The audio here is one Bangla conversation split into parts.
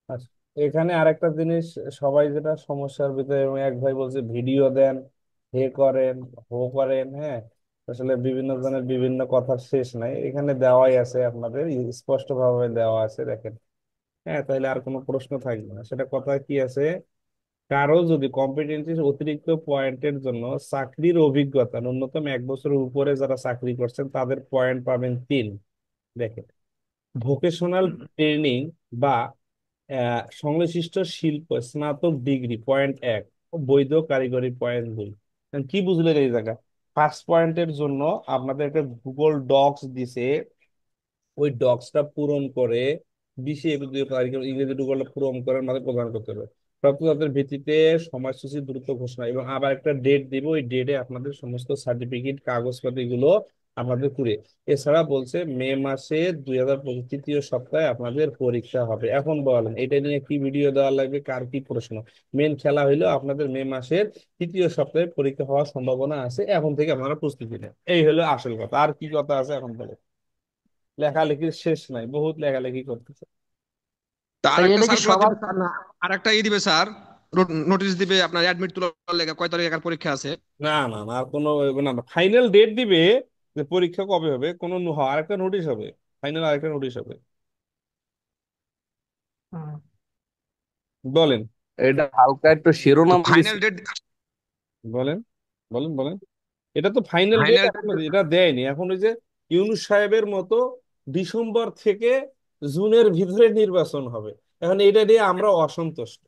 আচ্ছা, এখানে আরেকটা জিনিস, সবাই যেটা সমস্যার ভিতরে, এবং এক ভাই বলছে ভিডিও দেন, হে করেন, হো করেন, হ্যাঁ। আসলে বিভিন্ন জনের বিভিন্ন কথার শেষ নাই, এখানে দেওয়াই আছে, আপনাদের স্পষ্ট ভাবে দেওয়া আছে, দেখেন। হ্যাঁ, তাহলে আর কোনো প্রশ্ন থাকবে না। সেটা কথা কি আছে, কারো যদি কম্পিটেন্সি অতিরিক্ত পয়েন্টের জন্য চাকরির অভিজ্ঞতা ন্যূনতম 1 বছরের উপরে যারা চাকরি করছেন তাদের পয়েন্ট পাবেন 3। দেখেন, ভোকেশনাল ট্রেনিং বা সংশ্লিষ্ট শিল্প স্নাতক ডিগ্রি পয়েন্ট 1, বৈধ কারিগরি পয়েন্ট 2। কি বুঝলেন এই জায়গা? ফার্স্ট পয়েন্টের জন্য আপনাদের একটা গুগল ডক্স দিছে, ওই ডক্সটা পূরণ করে 20 এপ্রিল ইংরেজি গুগলটা পূরণ করে আমাদের প্রদান করতে হবে। প্রাপ্ততাদের ভিত্তিতে সময়সূচি দ্রুত ঘোষণা, এবং আবার একটা ডেট দিব, ওই ডেটে আপনাদের সমস্ত সার্টিফিকেট কাগজপাতি গুলো আপনাদের কুড়িয়ে। এছাড়া বলছে মে মাসে 2025 তৃতীয় সপ্তাহে আপনাদের পরীক্ষা হবে। এখন বলেন এটা নিয়ে কি ভিডিও দেওয়া লাগবে, কার কি প্রশ্ন? মেন খেলা হইলো আপনাদের মে মাসের তৃতীয় সপ্তাহে পরীক্ষা হওয়ার সম্ভাবনা আছে, এখন থেকে আপনারা প্রস্তুতি নেন। এই হলো আসল কথা, আর কি কথা আছে এখন বলে? লেখালেখির শেষ নাই, বহুত লেখালেখি করতেছে। তার স্যার একটা এটা কি সার্কুলার সবার দিবে স্যার না? আর একটা দিবে স্যার, নোটিশ দিবে আপনার অ্যাডমিট তোলার লেগে কয় তারিখ পরীক্ষা আছে। না না না, আর কোনো, না না, ফাইনাল ডেট দিবে যে পরীক্ষা কবে হবে, কোনো আরেকটা নোটিশ হবে, ফাইনাল আরেকটা নোটিশ হবে। হুম। বলেন, এটা হালকা একটু তো শিরোনাম দিছে। ফাইনাল ডেট, বলেন, বলেন, বলেন। এটা তো ফাইনাল ডেট ফাইনাল ডেট। এখনো এটা দেয়নি, এখন ওই যে ইউনূস সাহেবের মতো ডিসেম্বর থেকে জুনের ভিতরে নির্বাচন হবে। এখন এটা নিয়ে আমরা অসন্তুষ্ট,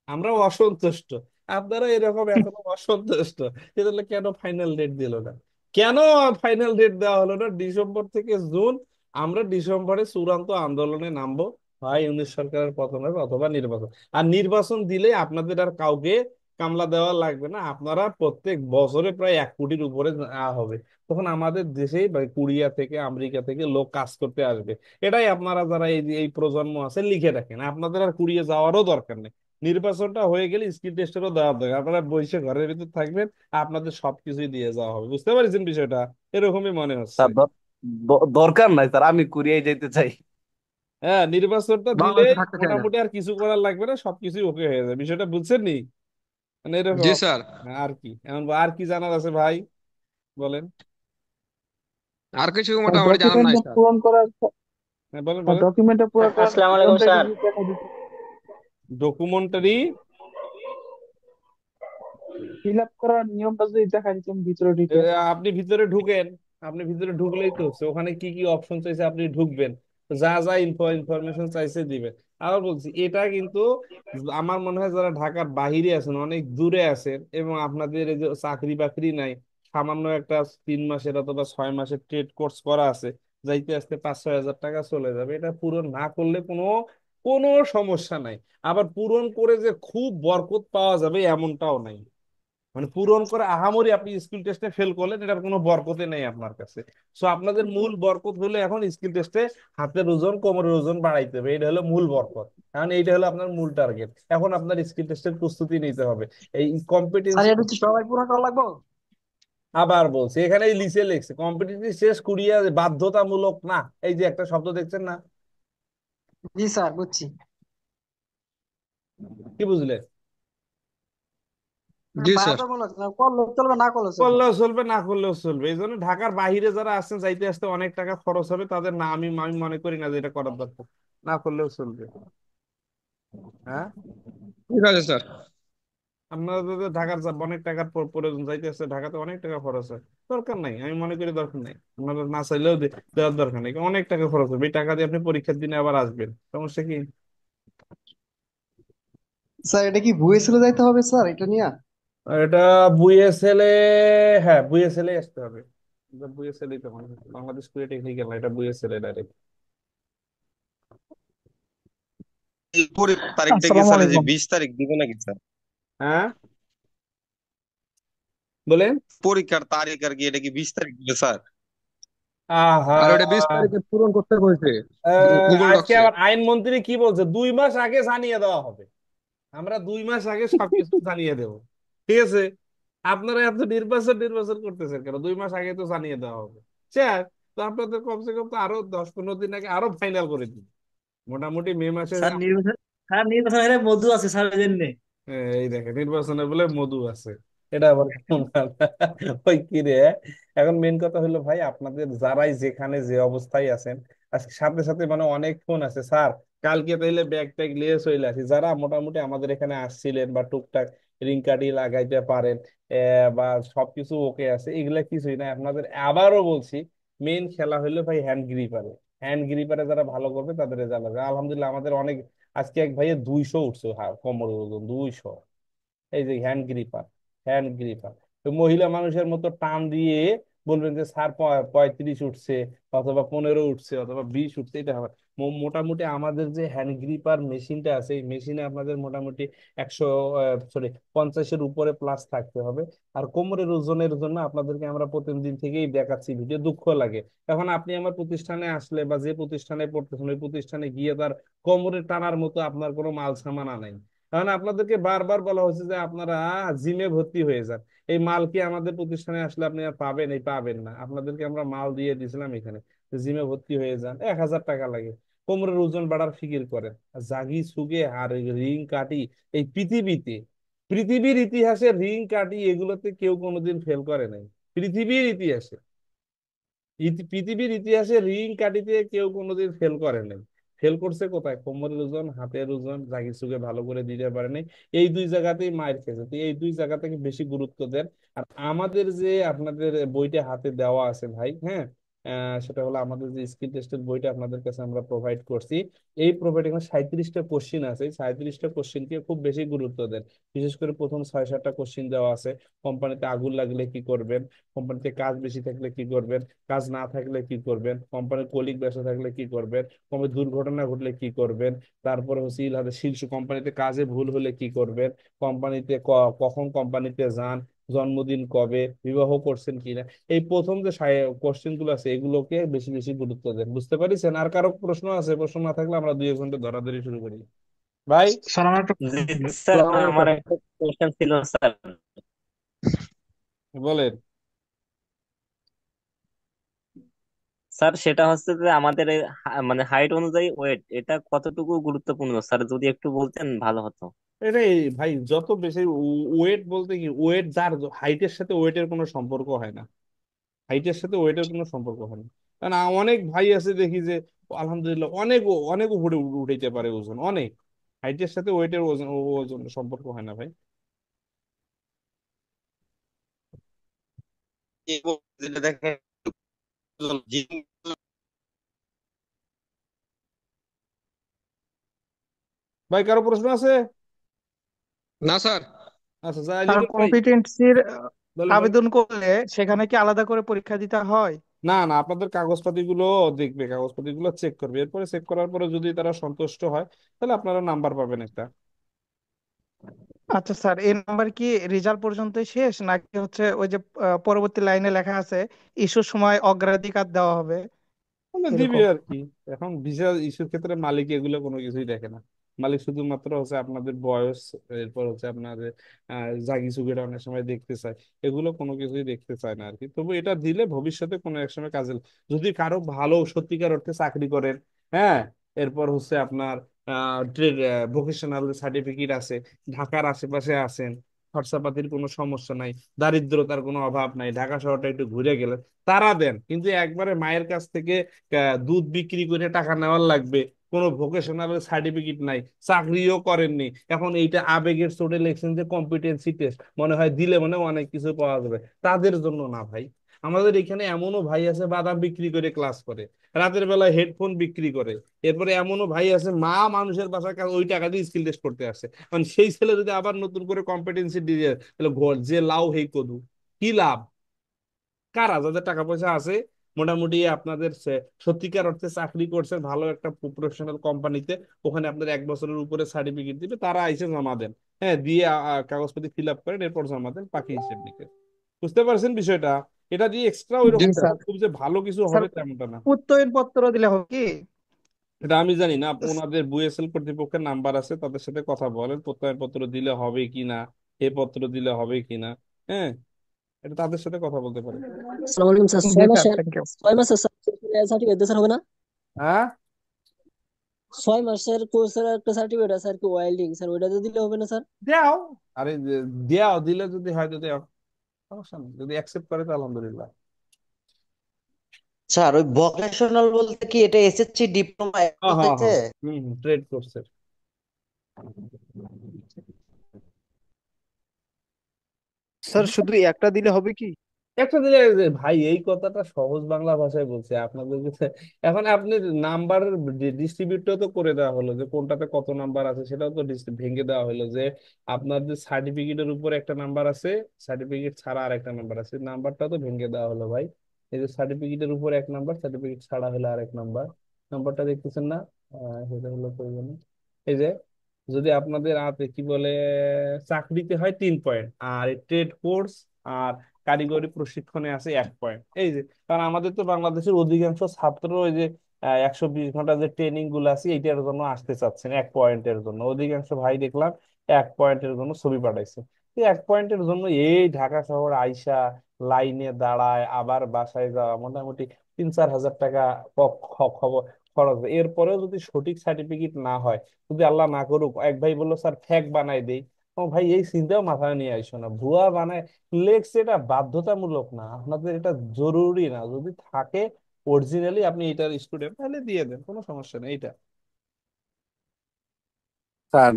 আমরাও অসন্তুষ্ট, আপনারা এরকম এখনো অসন্তুষ্ট। তাহলে কেন ফাইনাল ডেট দিল না? কেন ফাইনাল ডেট দেওয়া হলো না ডিসেম্বর থেকে জুন? আমরা ডিসেম্বরে চূড়ান্ত আন্দোলনে নামবো, হয় ইউনিট সরকারের পতন হবে অথবা নির্বাচন। আর নির্বাচন দিলে আপনাদের আর কাউকে কামলা দেওয়া লাগবে না, আপনারা প্রত্যেক বছরে প্রায় 1 কোটির উপরে হবে। তখন আমাদের দেশেই বা কোরিয়া থেকে আমেরিকা থেকে লোক কাজ করতে আসবে। এটাই আপনারা যারা এই প্রজন্ম আছে লিখে রাখেন, আপনাদের আর কুড়িয়ে যাওয়ারও দরকার নেই। নির্বাচনটা হয়ে গেলে স্কিল টেস্টেরও দেওয়া দরকার, আপনারা বসে ঘরের ভিতর থাকবেন, আপনাদের সবকিছুই দিয়ে যাওয়া হবে। বুঝতে পারছেন বিষয়টা? এরকমই মনে হচ্ছে। স্যার দরকার নাই স্যার, আমি কোরিয়ায় যেতে চাই। হ্যাঁ, নির্বাচনটা দিলে বাংলাদেশে থাকতে চায় না। মোটামুটি আর কিছু করার লাগবে না, সবকিছুই ওকে হয়ে যাবে। বিষয়টা বুঝছেন নি? মানে জি এরকম। স্যার। আর কি এমন, আর কি জানার আছে ভাই, বলেন। আর কিছু মোটামুটি জানার নাই ডকুমেন্টটা স্যার। পূরণ করার হ্যাঁ, বলেন, বলেন। ডকুমেন্টটা পূরণ করার আসসালামু আলাইকুম নিয়মটা কি স্যার। একটু দেখা দিতে, ডকুমেন্টারি, ফিল আপ করার নিয়মটা যদি দেখা দিতেন ভিতরে এ, ঢুকে। আপনি ভিতরে ঢুকেন, আপনি ভিতরে ঢুকলেই তো হচ্ছে, ওখানে কি কি অপশন চাইছে আপনি ঢুকবেন, যা যা ইনফরমেশন চাইছে দিবেন। আবার বলছি, এটা কিন্তু আমার মনে হয় যারা ঢাকার বাহিরে আছেন, অনেক দূরে আছেন, এবং আপনাদের এই যে চাকরি বাকরি নাই, সামান্য একটা 3 মাসের অথবা 6 মাসের ট্রেড কোর্স করা আছে, যাইতে আসতে 5-6 হাজার টাকা চলে যাবে, এটা পূরণ না করলে কোনো কোনো সমস্যা নাই। আবার পূরণ করে যে খুব বরকত পাওয়া যাবে এমনটাও নাই। মানে পূরণ করে আহামরি আপনি স্কিল টেস্টে ফেল করলেন, এটার কোনো বরকতে নেই আপনার কাছে। সো আপনাদের মূল বরকত হলো এখন স্কিল টেস্টে হাতের ওজন কোমরের ওজন বাড়াইতে হবে, এটা হলো মূল বরকত। কারণ এইটা হলো আপনার মূল টার্গেট। এখন আপনার স্কিল টেস্টের প্রস্তুতি নিতে হবে, এই স্যার কম্পিটেন্সি। এটা কি সবাই পূরণ করা লাগবে? আবার বলছি, এখানে এই লিখে লিখছে কম্পিটেন্সি শেষ করিয়া বাধ্যতামূলক না, এই যে একটা শব্দ দেখছেন না, জি স্যার বুঝছি। কি বুঝলে? জি স্যার। বাধ্যতামূলক না, করলে চলবে না করলে চলবে। করলেও চলবে, না করলেও চলবে। এই জন্য ঢাকার বাইরে যারা আসছেন, যাইতে আসতে অনেক টাকা খরচ হবে, তাদের না, আমি আমি মনে করি না যে এটা করার দরকার, না করলেও চলবে। হ্যাঁ, ঠিক আছে স্যার। আপনাদের তো ঢাকার অনেক টাকার প্রয়োজন, যাইতে আসতে ঢাকাতে অনেক টাকা খরচ হয়, দরকার নাই, আমি মনে করি দরকার নাই। আপনারা না চাইলেও দেওয়ার দরকার নেই, অনেক টাকা খরচ হবে, এই টাকা দিয়ে আপনি পরীক্ষার দিনে আবার আসবেন, সমস্যা কি? স্যার এটা কি ভুয়ে ছিল যাইতে হবে স্যার এটা নিয়ে? আর এটা বুয়ে ছেলে, হ্যাঁ বুয়ে ছেলে আসতে হবে। এটা বুয়ে ছেলেই তো মনে হয়, বাংলাদেশ কুড়িয়ে টেকনিক্যাল না, এটা বুয়ে ছেলে ডাইরেক্ট। পরে তারিখটা কি আসসালামু স্যার, এই যে আলাইকুম। 20 তারিখ দিবে নাকি স্যার? হ্যাঁ, বলেন। পরীক্ষার তারিখ আর কি, এটা কি 20 তারিখ দিবে স্যার? আহা, আর ওটা 20 তারিখে পূরণ করতে বলছে গুগল আজকে ডক্সে। আবার আইনমন্ত্রী কি বলছে, 2 মাস আগে জানিয়ে দেওয়া হবে। আমরা 2 মাস আগে সবকিছু জানিয়ে দেব, ঠিক আছে? আপনারা এত নির্বাচন নির্বাচন করতেছেন কেন? 2 মাস আগে তো জানিয়ে দেওয়া হবে, স্যার। তো আপনাদের কমসে কম তো আরো 10-15 দিন আগে আরো ফাইনাল করে দিন, মোটামুটি মে মাসে। স্যার নির্বাচন স্যার নির্বাচন হলে মধু আছে স্যার জন্য। এই দেখেন নির্বাচনে বলে মধু আছে, এটা আবার কেমন কথা? ওই কি রে। এখন মেন কথা হলো ভাই, আপনাদের যারাই যেখানে যে অবস্থায় আছেন, আজকে সাথে সাথে মানে অনেক ফোন আছে স্যার, কালকে তাইলে ব্যাগ ট্যাগ নিয়ে চলে আসি, যারা মোটামুটি আমাদের এখানে আসছিলেন বা টুকটাক রিং কাটি লাগাইতে পারেন, বা সবকিছু ওকে আছে, এগুলা কিছুই না আপনাদের। আবারও বলছি, মেন খেলা হলো ভাই হ্যান্ড গ্রিপারে। হ্যান্ড গ্রিপারে যারা ভালো করবে তাদের রেজাল্ট হবে আলহামদুলিল্লাহ। আমাদের অনেক, আজকে এক ভাইয়ের 200 উঠছে, হ্যাঁ কোমরের ওজন 200। এই যে হ্যান্ড গ্রিপার, হ্যান্ড গ্রিপার, তো মহিলা মানুষের মতো টান দিয়ে বলবেন যে স্যার 35 উঠছে, অথবা 15 উঠছে, অথবা 20 উঠছে, এটা হবে। মোটামুটি আমাদের যে হ্যান্ড গ্রিপার মেশিনটা আছে, এই মেশিনে আপনাদের মোটামুটি 100, সরি, 50-এর উপরে প্লাস থাকতে হবে। আর কোমরের ওজনের জন্য আপনাদেরকে আমরা প্রতিদিন থেকেই দেখাচ্ছি ভিডিও, দুঃখ লাগে। এখন আপনি আমার প্রতিষ্ঠানে আসলে বা যে প্রতিষ্ঠানে পড়তেছেন ওই প্রতিষ্ঠানে গিয়ে তার কোমরে টানার মতো আপনার কোনো মাল সামানা নাই। কারণ আপনাদেরকে বারবার বলা হচ্ছে যে আপনারা জিমে ভর্তি হয়ে যান, এই মাল কি আমাদের প্রতিষ্ঠানে আসলে আপনি আর পাবেন? এই পাবেন না। আপনাদেরকে আমরা মাল দিয়ে দিয়েছিলাম এখানে, জিমে ভর্তি হয়ে যান, 1,000 টাকা লাগে। কোমরের ওজন বাড়ার ফিকির করেন। আর জাগি সুগে আর রিং কাটি, এই পৃথিবীতে, পৃথিবীর ইতিহাসে রিং কাটি এগুলোতে কেউ কোনোদিন ফেল করে নাই। পৃথিবীর ইতিহাসে, পৃথিবীর ইতিহাসে রিং কাটিতে কেউ কোনোদিন ফেল করে নাই। ফেল করছে কোথায়? কোমরের ওজন, হাতের ওজন, জাগি সুগে ভালো করে দিতে পারে নাই। এই দুই জায়গাতেই মায়ের খেয়েছে, তো এই দুই জায়গাটাকে বেশি গুরুত্ব দেন। আর আমাদের যে আপনাদের বইটা হাতে দেওয়া আছে ভাই, হ্যাঁ, সেটা হলো আমাদের যে স্কিল টেস্টের বইটা আপনাদের কাছে আমরা প্রোভাইড করছি। এই প্রোভাইড, এখানে 37টা কোশ্চিন আছে, এই 37টা কোশ্চিনকে খুব বেশি গুরুত্ব দেন। বিশেষ করে প্রথম 6-7টা কোশ্চিন দেওয়া আছে। কোম্পানিতে আগুন লাগলে কি করবেন, কোম্পানিতে কাজ বেশি থাকলে কি করবেন, কাজ না থাকলে কি করবেন, কোম্পানির কলিগ ব্যবসা থাকলে কি করবেন, কোম্পানির দুর্ঘটনা ঘটলে কি করবেন, তারপরে হচ্ছে ইলাদা শীর্ষ কোম্পানিতে কাজে ভুল হলে কি করবেন, কোম্পানিতে কখন কোম্পানিতে যান, জন্মদিন কবে, বিবাহ করছেন কিনা, এই প্রথম যে কোশ্চেন গুলো আছে এগুলোকে বেশি বেশি গুরুত্ব দেন। বুঝতে পারিছেন? আর কারো প্রশ্ন আছে? প্রশ্ন না থাকলে আমরা 2 ঘন্টা ধরাধরি শুরু করি ভাই। স্যার আমার একটা জি question ছিল। স্যার, আসসালামু আমার আলাইকুম। একটা কোশ্চেন ছিল স্যার। বলেন। স্যার সেটা হচ্ছে যে আমাদের এই মানে হাইট অনুযায়ী ওয়েট এটা কতটুকু গুরুত্বপূর্ণ স্যার, যদি একটু বলতেন ভালো হতো। এটাই ভাই, যত বেশি ওয়েট বলতে কি, ওয়েট যার, হাইটের সাথে ওয়েটের কোনো সম্পর্ক হয় না। হাইটের সাথে ওয়েটের কোনো সম্পর্ক হয় না। কারণ অনেক ভাই আছে দেখি যে আলহামদুলিল্লাহ অনেক অনেক উপরে উঠাইতে পারে ওজন, অনেক। হাইটের সাথে ওয়েটের ওজন ওজন সম্পর্ক হয় না ভাই। যেটা দেখেন, জিম ভাই কারো প্রশ্ন আছে? না স্যার। আচ্ছা, যাই স্যার লিটন ভাই, কম্পিটেন্সির বলেন বলেন। আবেদন করলে সেখানে কি আলাদা করে পরীক্ষা দিতে হয়? না না, আপনাদের কাগজপাতি গুলো দেখবে, কাগজপাতি গুলো চেক করবে, এরপরে চেক করার পরে যদি তারা সন্তুষ্ট হয় তাহলে আপনারা নাম্বার পাবেন একটা। আচ্ছা স্যার, এই নাম্বার কি রেজাল্ট পর্যন্তই শেষ, নাকি হচ্ছে ওই যে পরবর্তী লাইনে লেখা আছে ইস্যুর সময় অগ্রাধিকার দেওয়া হবে মানে দিবে এরকম? আর কি। এখন ভিসা ইস্যুর ক্ষেত্রে মালিক এগুলো কোনো কিছুই দেখে না। মালিক শুধুমাত্র হচ্ছে আপনাদের বয়স, এরপর হচ্ছে আপনাদের জাগি সুগেরা অনেক সময় দেখতে চায়, এগুলো কোনো কিছুই দেখতে চায় না আর কি। তবু এটা দিলে ভবিষ্যতে কোনো এক সময় কাজে যদি কারো ভালো সত্যিকার অর্থে চাকরি করেন, হ্যাঁ, এরপর হচ্ছে আপনার ট্রেড ভোকেশনাল সার্টিফিকেট আছে, ঢাকার আশেপাশে আছেন, খরচাপাতির কোনো সমস্যা নাই, দারিদ্রতার কোনো অভাব নাই, ঢাকা শহরটা একটু ঘুরে গেলেন, তারা দেন। কিন্তু একবারে মায়ের কাছ থেকে দুধ বিক্রি করে টাকা নেওয়ার লাগবে, কোনো ভোকেশনাল সার্টিফিকেট নাই, চাকরিও করেননি, এখন এইটা আবেগের চোটে লিখছেন যে কম্পিটেন্সি টেস্ট, মনে হয় দিলে মনে হয় অনেক কিছু পাওয়া যাবে, তাদের জন্য না ভাই। আমাদের এখানে এমনও ভাই আছে বাদাম বিক্রি করে ক্লাস করে, রাতের বেলায় হেডফোন বিক্রি করে, এরপরে এমনও ভাই আছে মা মানুষের বাসায় ওই টাকা দিয়ে স্কিল টেস্ট করতে আসে। কারণ সেই ছেলে যদি আবার নতুন করে কম্পিটেন্সি দিয়ে, তাহলে যে লাউ হেই কদু, কি লাভ? কারা যাদের টাকা পয়সা আছে, মোটামুটি আপনাদের সত্যিকার অর্থে চাকরি করছে ভালো একটা প্রফেশনাল কোম্পানিতে, ওখানে আপনার 1 বছরের উপরে সার্টিফিকেট দিবে, তারা আইসে জমা দেন, হ্যাঁ, দিয়ে কাগজপাতি ফিল আপ করেন, এরপর জমা দেন, বাকি হিসেব নিকেশ। বুঝতে পারছেন বিষয়টা? এটা দিয়ে এক্সট্রা জি ওইরকম স্যার। স্যার। খুব যে ভালো কিছু স্যার হবে তেমনটা না। উত্তরণ পত্র দিলে হবে কি? এটা আমি জানি না, ওনাদের বুয়েসএল কর্তৃপক্ষের নাম্বার আছে, তাদের সাথে কথা বলেন, প্রত্যয়নপত্র দিলে হবে কিনা, এ পত্র দিলে হবে কিনা, হ্যাঁ, এটা তাদের সাথে কথা বলতে পারেন। আসসালামু আলাইকুম স্যার, জি 6 মাস, স্যার, থ্যাংক ইউ। 6 মাসের সার্টিফিকেট দিতে হবে না? হ্যাঁ, 6 মাসের কোর্সের একটা সার্টিফিকেট আছে আর কি, ওয়েল্ডিং স্যার, ওইটাতে দিলে হবে না স্যার? দাও। আরে দেও, দিলে যদি হয় তো দেও, সমস্যা নেই। যদি অ্যাকসেপ্ট করে তো আলহামদুলিল্লাহ। স্যার ওই ভোকেশনাল বলতে কি এটা এসএসসি ডিপ্লোমা হ্যাঁ হ্যাঁ বোঝাইছে? হ্যাঁ, ট্রেড কোর্সের। স্যার শুধু একটা দিলে হবে কি? একটা দিলে ভাই, এই কথাটা সহজ বাংলা ভাষায় বলছে আপনাদের কাছে। এখন আপনি নাম্বারের ডিস্ট্রিবিউটও তো করে দেওয়া হলো, যে কোনটাতে কত নাম্বার আছে সেটাও তো ভেঙে দেওয়া হলো, যে আপনার যে সার্টিফিকেটের উপর একটা নাম্বার আছে, সার্টিফিকেট ছাড়া আর একটা নাম্বার আছে, নাম্বারটা তো ভেঙে দেওয়া হলো ভাই। এই যে সার্টিফিকেটের উপর এক নাম্বার, সার্টিফিকেট ছাড়া হলো আর এক নাম্বার। নাম্বারটা দেখতেছেন না? সেটা হলো প্রয়োজনে এই যে, যদি আপনাদের কি বলে, চাকরিতে হয় 3 পয়েন্ট, আর ট্রেড কোর্স আর কারিগরি প্রশিক্ষণে আছে 1 পয়েন্ট। এই যে, কারণ আমাদের তো বাংলাদেশের অধিকাংশ ছাত্র ওই যে 120 ঘন্টা যে ট্রেনিং গুলো আছে এইটার জন্য আসতে চাচ্ছেন, 1 পয়েন্টের জন্য। অধিকাংশ ভাই দেখলাম 1 পয়েন্টের জন্য ছবি পাঠাইছে। এই 1 পয়েন্টের জন্য এই ঢাকা শহর আইসা লাইনে দাঁড়ায় আবার বাসায় যাওয়া, মোটামুটি 3-4 হাজার টাকা খবর খরচ হয়। এরপরেও যদি সঠিক সার্টিফিকেট না হয়, যদি আল্লাহ না করুক এক ভাই বললো স্যার ফেক বানাই দেই, ও ভাই এই চিন্তাও মাথায় নিয়ে আইসো না, ভুয়া বানায় লেখছে, এটা বাধ্যতামূলক না, আপনাদের এটা জরুরি না। যদি থাকে অরিজিনালি আপনি এটার স্টুডেন্ট, তাহলে দিয়ে দেন, কোনো সমস্যা নেই এটা। স্যার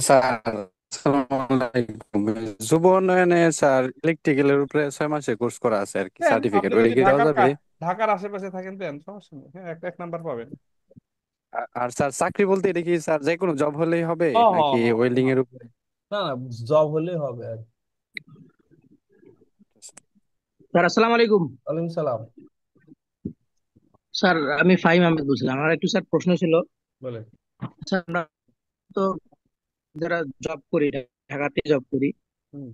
স্যার আসসালামু আলাইকুম। যুব উন্নয়নে স্যার ইলেকট্রিক্যালের উপরে 6 মাসের কোর্স করা আছে আর কি, দেন, সার্টিফিকেট আপনি ওইটা যদি কি দেওয়া যাবে? ঢাকার আশেপাশে থাকেন দেন, সমস্যা নেই, হ্যাঁ এক এক নাম্বার পাবেন। আর স্যার চাকরি বলতে এটা কি স্যার যে কোনো জব হলেই হবে হ্যাঁ হ্যাঁ নাকি হ্যাঁ ওয়েল্ডিং হ্যাঁ। এর উপরে? না না, জব হলেই হবে আর কি। স্যার আসসালামু আলাইকুম। ওয়ালাইকুম সালাম। স্যার আমি ফাহিম আহমেদ বলছিলাম। আমার একটু স্যার প্রশ্ন ছিল। বলেন। স্যার আমরা তো যারা জব করি, ঢাকাতে জব করি, হুম।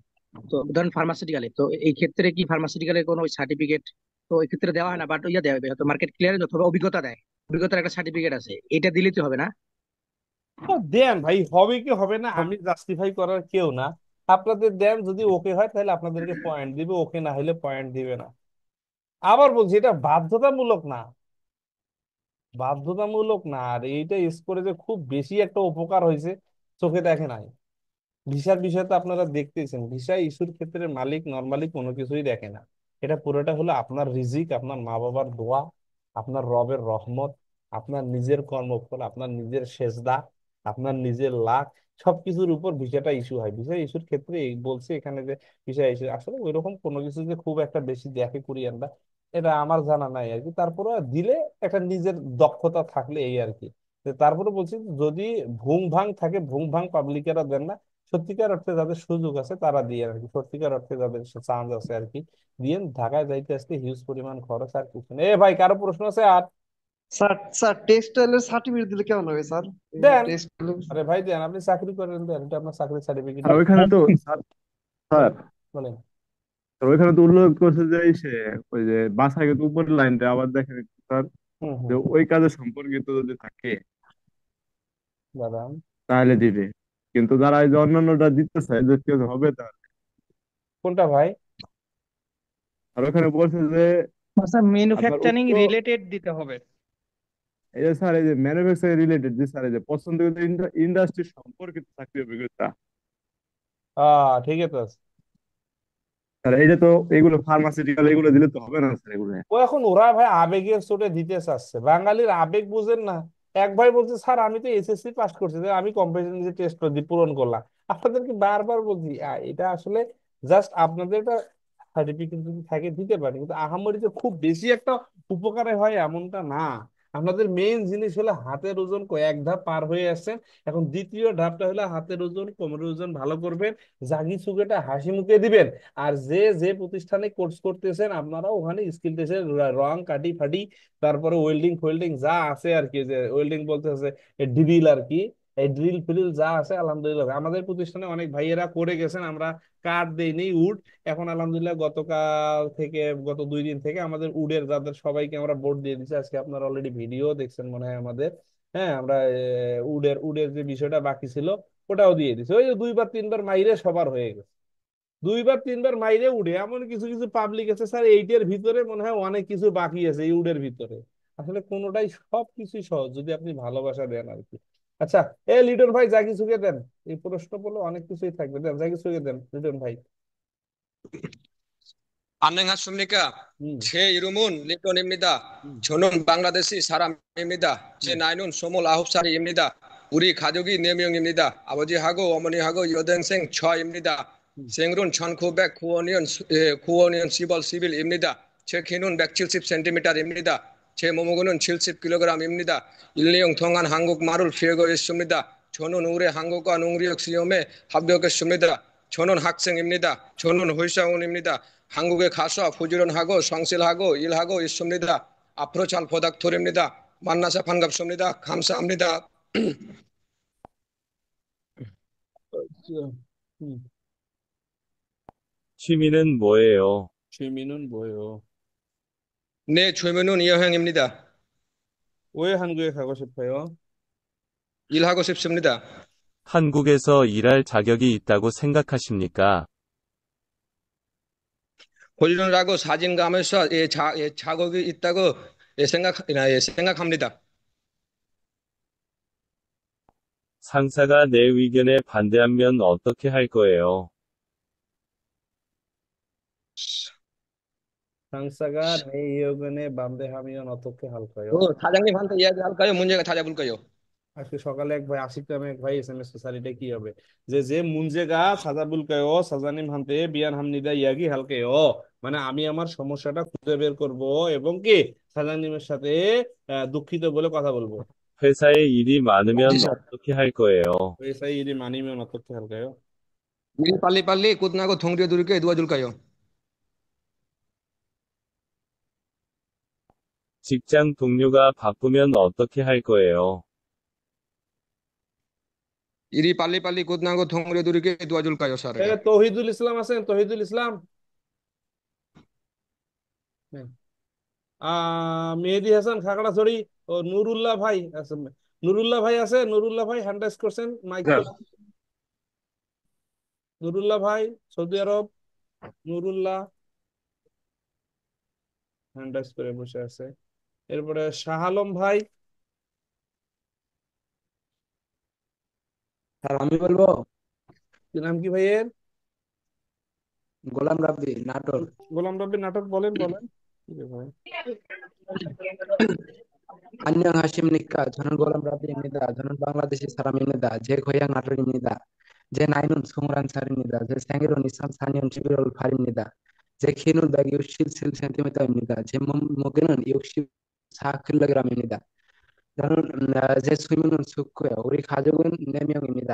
তো ধরেন ফার্মাসিউটিক্যালে, তো এই ক্ষেত্রে কি ফার্মাসিউটিক্যালে কোনো সার্টিফিকেট তো এই ক্ষেত্রে দেওয়া হয় না, বাট ইয়া দেওয়া হবে হয়তো মার্কেট ক্লিয়ারেন্স অথবা অভিজ্ঞতা দেয়, অভিজ্ঞতার একটা সার্টিফিকেট আছে, এটা দিলে তো হবে না? দেন ভাই, হবে কি হবে না আমি জাস্টিফাই করার কেউ না। আপনাদের দেন, যদি ওকে হয় তাহলে আপনাদেরকে পয়েন্ট দিবে, ওকে না হলে পয়েন্ট দিবে না। আবার বলছি, এটা বাধ্যতামূলক না, বাধ্যতামূলক না। আর এইটা ইউজ করে যে খুব বেশি একটা উপকার হয়েছে চোখে দেখে নাই। ভিসার বিষয় তো আপনারা দেখতেছেন, ভিসা ইস্যুর ক্ষেত্রে মালিক নর্মালি কোনো কিছুই দেখে না। এটা পুরোটা হলো আপনার রিজিক, আপনার মা বাবার দোয়া, আপনার রবের রহমত, আপনার নিজের কর্মফল, আপনার নিজের সেজদা, আপনার নিজের লাক, সবকিছুর উপর ভিসাটা ইস্যু হয়। ভিসা ইস্যুর ক্ষেত্রে এই বলছে এখানে যে ভিসা ইস্যু আসলে ওইরকম কোনো কিছু যে খুব একটা বেশি দেখে কোরিয়ানরা, এটা আমার জানা নাই আর কি। তারপরে দিলে একটা নিজের দক্ষতা থাকলে এই আর কি। তারপরে বলছি, যদি ভুং ভাং থাকে, ভুং ভাং পাবলিকেরা দেন না, সত্যিকার অর্থে যাদের সুযোগ আছে তারা দিয়ে আর কি, সত্যিকার অর্থে যাদের চান্স আছে আর কি, দিয়ে ঢাকায় যাইতে আসতে হিউজ পরিমাণ খরচ, আর কিছু নেই। ভাই কারো প্রশ্ন আছে আর? স্যার স্যার টেক্সটাইলের সার্টিফিকেট দিলে কেমন হবে স্যার? দেন। টেক্সটাইল। আরে ভাই দেন, আপনি চাকরি করেন, দেন, এটা আপনার চাকরির সার্টিফিকেট। আর ওইখানে তো স্যার, স্যার, বলেন বলেন। স্যার, ওইখানে তো উল্লেখ করছে যে সে ওই যে বাসায় কিন্তু উপরের লাইনটা আবার দেখেন একটু স্যার, হুম যে হুম। ওই কাজের সম্পর্কিত যদি থাকে দাদা, তাহলে দিবে, কিন্তু যারা এই যে অন্যান্যটা দিতে চায় যে কেউ হবে তার। কোনটা ভাই? আর ওখানে বলছে যে স্যার আপনার ম্যানুফ্যাকচারিং উক্ত রিলেটেড দিতে হবে। এই যে স্যার, এই যে ম্যানুফ্যাকচারিং রিলেটেড যে স্যার, এই যে পছন্দের ইন্ডাস্ট্রি সম্পর্কিত চাকরি অভিজ্ঞতা, ঠিক আছে। স্যার এইটা তো এগুলো ফার্মাসিউটিক্যাল এগুলো দিলে তো হবে না স্যার এগুলো। ও এখন ওরা ভাই আবেগের চোটে দিতে চাচ্ছে, বাঙালির আবেগ বুঝেন না। এক ভাই বলছে স্যার আমি তো এসএসসি পাস করছি, তো আমি কম্পিটেন্সি টেস্ট পূরণ করলাম। আপনাদেরকে বারবার বলছি, এটা আসলে জাস্ট আপনাদের একটা সার্টিফিকেট যদি থাকে দিতে পারে, কিন্তু আহামরি যে খুব বেশি একটা উপকারে হয় এমনটা না। আপনাদের মেইন জিনিস হলো হাতের ওজন কয়েক ধাপ পার হয়ে আসছেন, এখন দ্বিতীয় ধাপটা হলো হাতের ওজন কোমরের ওজন ভালো করবেন, জাগি সুগেটা হাসি মুখে দিবেন। আর যে যে প্রতিষ্ঠানে কোর্স করতেছেন আপনারা ওখানে স্কিল টেস্টের রং কাটি ফাটি, তারপরে ওয়েল্ডিং ফোল্ডিং যা আছে আর কি, যে ওয়েল্ডিং বলতে আছে ড্রিল আর কি, এই ড্রিল ফ্রিল যা আছে আলহামদুলিল্লাহ আমাদের প্রতিষ্ঠানে অনেক ভাইয়েরা করে গেছেন, আমরা কার্ড দেইনি উড। এখন আলহামদুলিল্লাহ গতকাল থেকে, গত 2 দিন থেকে আমাদের উডের যাদের সবাইকে আমরা বোর্ড দিয়ে দিচ্ছি। আজকে আপনারা অলরেডি ভিডিও দেখছেন মনে হয় আমাদের। হ্যাঁ, আমরা উডের উডের যে বিষয়টা বাকি ছিল ওটাও দিয়ে দিচ্ছি। ওই যে 2 বার 3 বার মাইরে সবার হয়ে গেছে, 2 বার 3 বার মাইরে উঠে। এমন কিছু কিছু পাবলিক আছে স্যার, এইটার ভিতরে মনে হয় অনেক কিছু বাকি আছে এই উডের ভিতরে। আসলে কোনোটাই সবকিছুই সহজ যদি আপনি ভালোবাসা দেন আর কি। আচ্ছা, এ লিটন ভাই যা কিছুকে দেন, এই প্রশ্ন বলে অনেক কিছুই থাকবে, দেন যা কিছুকে দেন লিটন ভাই। 안녕하십니까? হুম 제 이름은 리톤입니다. হুম 저는 방글라데시 사람입니다. 제 হুম 나이는 29살입니다. 우리 가족이 4명입니다. 아버지하고 어머니하고 여동생 저입니다. হুম 생일은 1909년 9년 10월 10일입니다. 제 키는 170cm입니다. 제 몸무게는 70kg입니다. 1년 동안 한국말을 배우고 있습니다. 저는 올해 한국어 능력 시험에 합격했습니다. 저는 학생입니다. 저는 회사원입니다. 한국에 가서 부지런하고 성실하고 일하고 있습니다. 앞으로 잘 부탁드립니다. 만나서 반갑습니다. 감사합니다. হুম। 취미는 뭐예요? 취미는 뭐예요? 내 취미는 여행입니다. 왜 한국에 가고 싶어요? 일하고 싶습니다. 한국에서 일할 자격이 있다고 생각하십니까? 부지런하고 사진가면서 자격이 있다고 생각합니다. 상사가 내 의견에 반대하면 어떻게 할 거예요? 상사가 내 의견에 반대하면 어떻게 할까요? 사장님한테 이야기할까요? 문제가 찾아볼까요? আজকে সকালে এক ভাই আশিক নামে এক ভাই এসএমএস স্যার কি হবে, যে যে মুনজেগা সাজাবুল কায়ো সাজানিম হামতে বিয়ান হামনিদা ইয়াগি হালকায়ো, মানে আমি আমার সমস্যাটা খুঁজে বের করব এবং কি সাজানিমের সাথে দুঃখিত বলে কথা বলবো। 회사에 일이 많으면 জি স্যার। 어떻게 할 거예요? ওইসাই ইরি মানিমেন অতকে হালকায়ো। 미리 빨리빨리 끝나고 통지해드릴게요. 도와줄까요? 직장 동료가 바쁘면 어떻게 할 거예요? 일이 빨리빨리 끝나고 통지해드릴게요. 도와줄까요, স্যার? এ তৌহিদুল ইসলাম আছেন, তৌহিদুল ইসলাম। হ্যাঁ। মেহেদি হাসান খাগড়াছড়ি ও নুরুল্লাহ ভাই আছে, নুরুল্লাহ ভাই আছে, নুরুল্লাহ ভাই হ্যান্ড রাইজ করছেন, মাইক স্যার খোলা। নুরুল্লাহ ভাই সৌদি আরব, নুরুল্লাহ হ্যান্ড রাইজ করে বসে আছে। এরপরে শাহ আলম ভাই, স্যার আমি বলবো কি নাম কি ভাইয়ের? গোলাম রাব্বি নাটোর। গোলাম রব্বি নাটক, বলেন বলেন। কি রে ভাই? 안녕하십니까. 저는 고람라비입니다. 저는 방글라데시 사람입니다. 제 고향 나토르입니다. 제 나이는 21살입니다. 제 생일은 2004년 11월 8일입니다. 제 키는 167cm입니다. 제 몸무게는 64kg입니다. 저는 제 취미는 축구예요. 우리 가족은 4명입니다.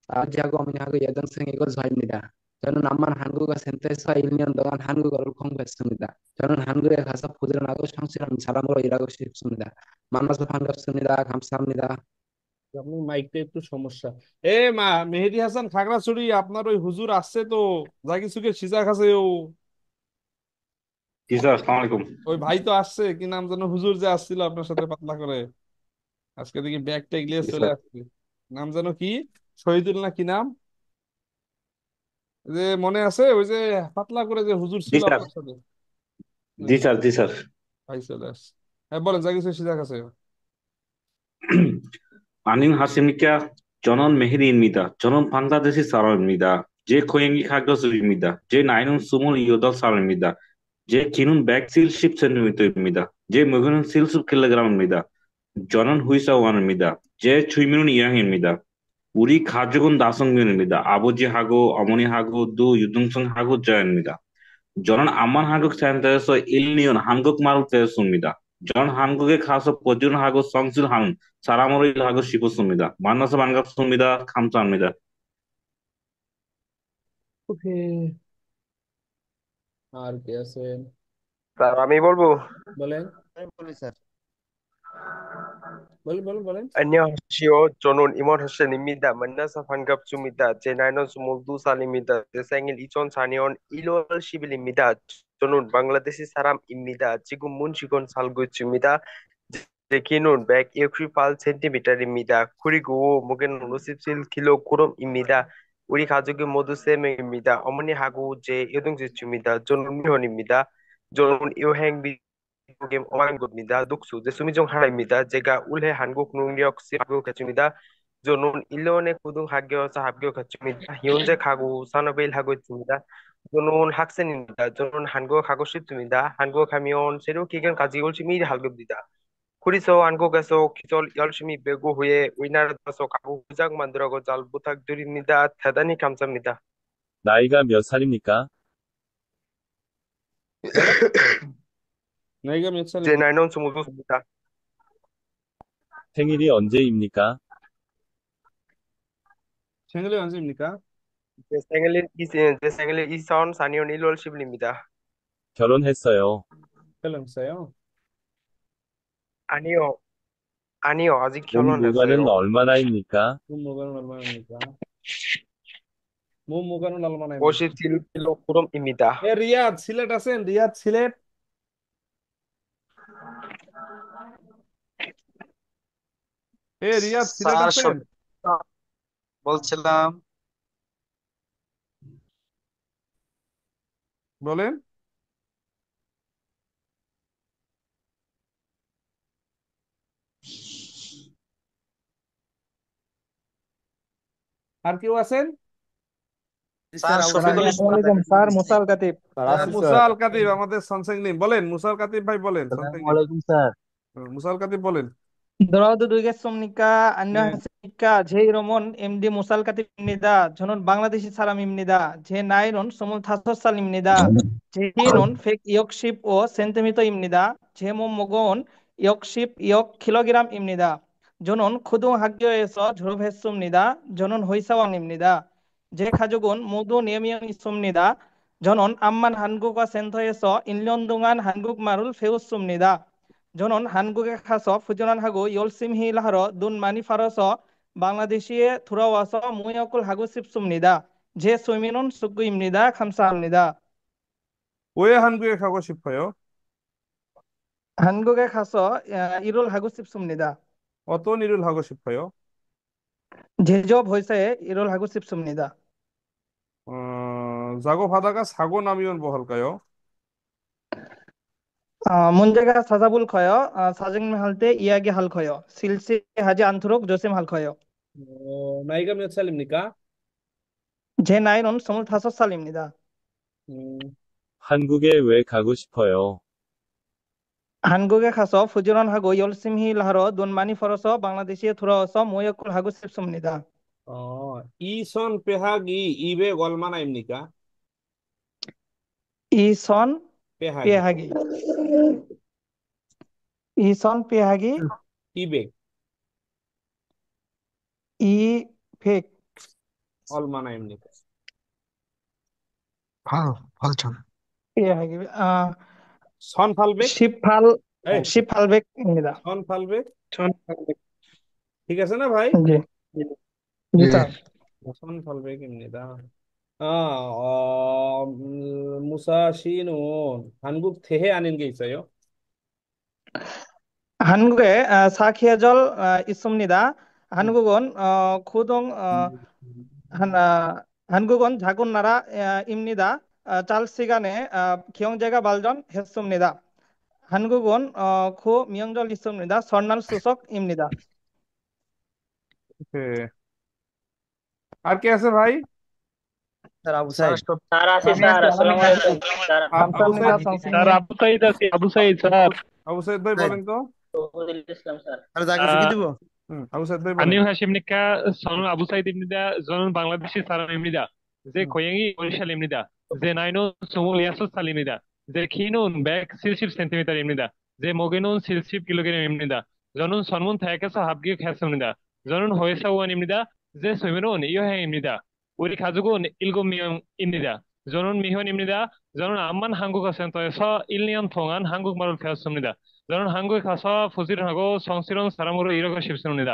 아버지하고 어머니하고 여동생이고 저입니다. 저는 암만 한국어 센터에서 1년 동안 한국어를 공부했습니다. 저는 한국에 가서 부지런하고 성실한 사람으로 일하고 싶습니다. 만나서 반갑습니다. 감사합니다. আপনার মাইকটা একটু সমস্যা। এ মা মেহেদি হাসান খাগড়াছড়ি, আপনার ওই হুজুর আসছে তো, যা কিছুকে সিজা খাছে ও, জি স্যার, আসসালামু আলাইকুম। ওই ভাই তো আসছে, কি নাম যেন হুজুর যে আসছিল আপনার সাথে পাতলা করে, আজকে দেখি ব্যাগ ট্যাগ নিয়ে জি চলে স্যার। আসছে। নাম যেন কি, শহীদুল না কি নাম, যে মনে আছে ওই যে পাতলা করে যে হুজুর জি ছিল স্যার। আপনার সাথে? জি হ্যাঁ, স্যার। জি স্যার। ভাই চলে আসছে। হ্যাঁ বলেন, যা কিছু সিজা খাছে। 안녕하십니까? 저는 메히디입니다. 저는 방글라데시 사람입니다. 제 고향이 카그라스입니다. 제 나이는 28살입니다. 제 키는 170cm입니다. 제 무게는 70kg입니다. 저는 회사원입니다. 제 취미는 이양입니다. 우리 가족은 5명입니다. 아버지하고 어머니하고 두 유동생하고 저입니다. 저는 암만 한국 센터에서 1년 한국말을 배웠습니다. 저는 한국에 가서 보존하고 성실한 사람으로 일하고 싶었습니다. 만나서 반갑습니다. 감사합니다. ওকে, আর কে আছেন স্যার আমি বলবো। বলেন, আমি বলি স্যার। বলেন বলেন বলেন। 안녕하시오. 저는 이모 허센입니다. 만나서 반갑습니다. 제 나이는 22살입니다. 제 생일 2004년 1월 10일입니다. 저는 방글라데시 사람입니다. 지금 문시건 살고 있습니다. 제 키는 168cm입니다. 그리고 무게는 57kg입니다. 우리 가족이 모두 3명입니다. 어머니하고 제 여동생입니다. 저는 미혼입니다. 저는 여행 게임 어망입니다. 독수 제 수미 중 하나입니다. 제가 올해 한국 능력 합격했습니다. 저는 1년에 고등학교에서 합격했습니다. 현재 가구 산업을 하고 있습니다. 저는 학생입니다. 저는 한국 가고 싶습니다. 한국 가면 새로 기간 가지고 열심히 할 겁니다. 그래서 한국에서 기술 열심히 배우고 후에 우리나라 가서 가구 부장 만들고 잘 부탁드립니다. 대단히 감사합니다. 나이가 몇 살입니까? 나이가 몇 제 살입니까? 나이는 22살입니다. 생일이 언제입니까? 생일이 언제입니까? 제 생일은 2004년 1월 10일입니다. 결혼했어요. 결혼했어요? 아니요, 아니요, 아직 몸 무게는 결혼했어요. 얼마나입니까? 몸무게는 얼마입니까? 몸무게는 얼마나입니까? 57kg입니다. এ রিয়াদ সিলেট আছেন? রিয়াদ সিলেট? রিয়াদ সিলেট স্যার আছেন? সত্যি বলছিলাম বলেন। আর কেউ আছেন? স্যার শফিকুল আসসালামু ইসলাম আলাইকুম স্যার মুসাল কাতিব। মুসা আল কাতিব আমাদের সনসেং নেই, বলেন মুসা আল কাতিব ভাই, বলেন সনসেং নেই। মুসা আল কাতিব বলেন। Dorado duigesomnika anno hasika jei romon MD Musal Katib imnida jonon Bangladeshi salam imnida je nairon somul thasor sal imnida je hinon fake yokship o sentimito imnida je mom mogon yokship yok kilogram imnida jonon khudu hagyo eso jhurub hessumnida jonon hoisawang imnida je khajogon mudu niyamiyang isumnida jonon amman hanguga sento eso inlondungan hanguk marul feusumnida 저는 한국에 가서 fusion하고 열심히 일하러 돈 많이 벌어서 방글라데시에 돌아와서 무역을 하고 싶습니다. 제 소민은 숙구입니다. 감사합니다. 왜 한국에 가고 싶어요? 한국에 가서 일을 하고 싶습니다. 어떤 일을 하고 싶어요? 제조업 회사에 일을 하고 싶습니다. 작업하다가 사고 나면 뭐 할까요? 문제가 찾아볼 거요. 사장님 때 이야기할 거요. 실수하지 않도록 조심할 거요. 나이가 몇 살입니까? 제 나이는 25살입니다. 한국에 왜 가고 싶어요? 한국에 가서 fusion하고 열심히 일하러 돈 많이 벌어서 방글라데시에 돌아와서 무역을 하고 싶습니다. 이선 빼하기 200 얼마나입니까? 이선 빼하기 빼하기 이선 빼하기 200 200 얼마나입니까? 8천. 빼하기 선 800? 1800입니다. 선 800? ঠিক আছে না ভাই? জি জি স্যার। 선 800입니다. 무사 씨는 한국 퇴해 아닌 게 있어요? 한국에 사케절 있습니다. 한국은 한국은 작은 나라입니다. 짤 시간에 경제가 발전했습니다. 한국은 그 명절 있습니다. 설날 추석입니다. আর কে আছে ভাই? স্যার আবু সাইদ। স্যার আছি স্যার, আসসালামু আলাইকুম স্যার। স্যার আবু সাইদ আছে, আবু সাইদ স্যার। আবু সাইদ ভাই বলেন তো। তৌহিদুল ইসলাম স্যার। স্যার যা কিছু কি দিব? আবু সাইদ ভাই বলেন। আনিও 하십니까? 저는 아부 사이드입니다. 저는 방글라데시 사람입니다. 제 고향이 보리샬입니다. 제 나이는 26살입니다. 제 키는 170cm입니다. 제 무게는 70kg입니다. 저는 전문 대학에서 합격했습니다. 저는 회사원입니다. 제 소유는 여행입니다. 우리 가족은 7명입니다. 저는 미혼입니다. 저는 암만 한국어 센터에서 1년 동안 한국말을 배웠습니다. 저는 한국에 가서 부지런하고 성스러운 사람으로 일하고 싶습니다.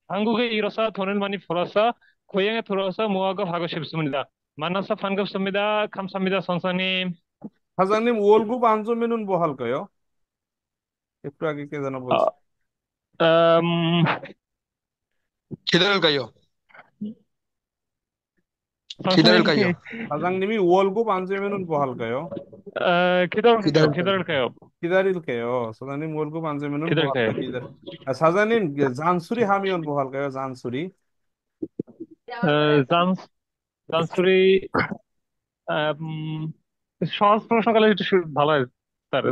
한국에 일어서 돈을 많이 벌어서 고향에 돌아와서 무학을 하고 싶습니다. 만나서 반갑습니다. 감사합니다, 선생님. 사장님 월급 안 주면은 뭐 할까요? একটু আগে কে যেন বলছে। 기다릴까요? 기다릴까요? 사장님이 월급 안 주면은 뭐 할까요? 기다릴까요? 기다릴까요? 기다릴까요? 기다릴게요. 사장님 월급 안 주면은 뭐 기다릴까요? 할까요? 사장님 잔소리 하면 뭐 할까요? 잔소리. জানসুরি সহজ প্রশ্ন করলে একটু ভালো হয় স্যার।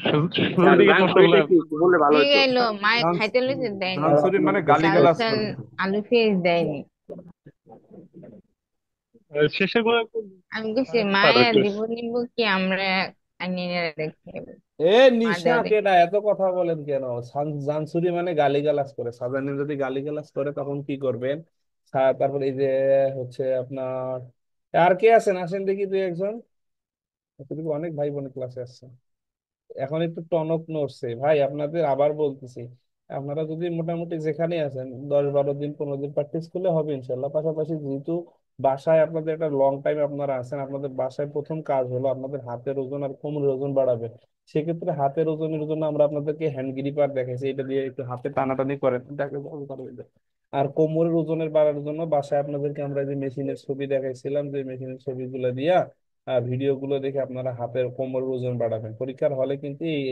শুরুর স্যার দিকে প্রশ্নগুলো জাংকুরিটা কি একটু বললে ভালো ঠিক হতো। এলো মায়ের খাইতে লইতে দেয়নি, ঝানসুরি মানে চাল গালিগালাজ চাল করে। আলু পেঁয়াজ দেয়নি। শেষের গুলো একটু আমি বলছি স্যার মায়া একটু দিব নিব কি আমরা আনিয়ে রেখে এ মা নিশা দেয় কেডা এত কথা বলেন কেন? জানসুরি মানে গালিগালাজ করে। সাজানি যদি গালিগালাজ করে তখন কি করবেন? তারপর এই যে হচ্ছে আপনার আর কে আছেন? আসেন দেখি দুই একজন। এতটুকু অনেক ভাই বোনের ক্লাসে আসছে। এখন একটু টনক নড়ছে ভাই, আপনাদের আবার বলতেছি, আপনারা যদি মোটামুটি যেখানে আছেন 10-12 দিন 15 দিন প্র্যাকটিস করলে হবে ইনশাল্লাহ। পাশাপাশি যেহেতু বাসায় আপনাদের একটা লং টাইম আপনারা আছেন, আপনাদের বাসায় প্রথম কাজ হলো আপনাদের হাতের ওজন আর কোমরের ওজন বাড়াবে। সেক্ষেত্রে হাতের ওজনের জন্য আমরা আপনাদেরকে হ্যান্ড গ্রিপার দেখাইছি, এটা দিয়ে একটু হাতে টানাটানি করেন, আর কোমরের ওজনের বাড়ার জন্য বাসায় আপনাদেরকে আমরা যে মেশিনের ছবি দেখাইছিলাম, যে মেশিনের ছবিগুলো দিয়া ভিডিও গুলো দেখে আপনারা হাতের কোমরের ওজন বাড়াবেন। পরীক্ষার হলে কিন্তু এই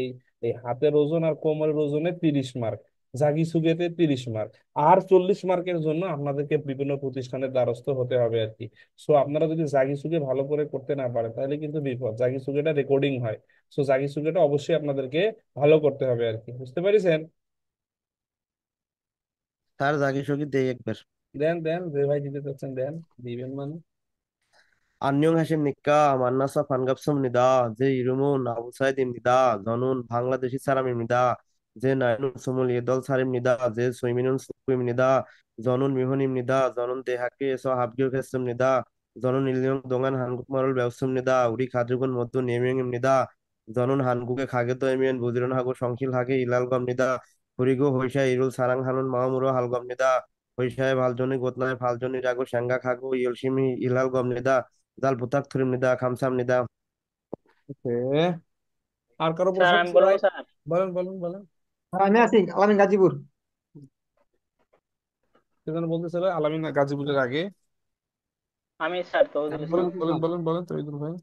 এই হাতের ওজন আর কোমরের ওজনে 30 মার্ক, জাগি সুগেতে 30 মার্ক, আর 40 মার্কের জন্য আপনাদেরকে বিভিন্ন প্রতিষ্ঠানের দ্বারস্থ হতে হবে আর কি। সো আপনারা যদি জাগি সুগে ভালো করে করতে না পারেন তাহলে কিন্তু বিপদ। জাগি সুগেটা রেকর্ডিং হয়, সো জাগি সুগেটা অবশ্যই আপনাদেরকে ভালো করতে হবে আর কি। বুঝতে পারিছেন? স্যার জাগি সকি দেই একবার। দেন দেন, যে ভাই দিতে চাচ্ছেন দেন, দিবেন মানে। 안녕 하십니까? 만나서 반갑습니다. 제 이름은 아부사이드입니다. 저는 방글라데시 사람입니다. 제 나이는 28살입니다. 제 취미는 축구입니다. 저는 미혼입니다. 저는 대학교에서 합격했습니다. 저는 1년 동안 한국말을 배웠습니다. 우리 가족은 모두 4명입니다. 저는 한국에 가게 되면 부지런하고 성실하게 일할 겁니다. 그리고 회사 일을 사랑하는 마음으로 할 겁니다. 회사의 발전이 곧나의 발전이라고 생각하고 열심히 일할 겁니다. 잘 부탁드립니다. 감사합니다. ওকে, আর কারো স্যার প্রশ্ন আমি আছে বলবো ভাই? স্যার। বলেন বলেন বলেন। আমি আছি আলামিন গাজীপুর। সেজন্য বলতেছিল আলামিন গাজীপুরের আগে। আমি স্যার তৌহিদুল বলেন ইসলাম। বলেন বলেন বলেন তৈদুল ভাই।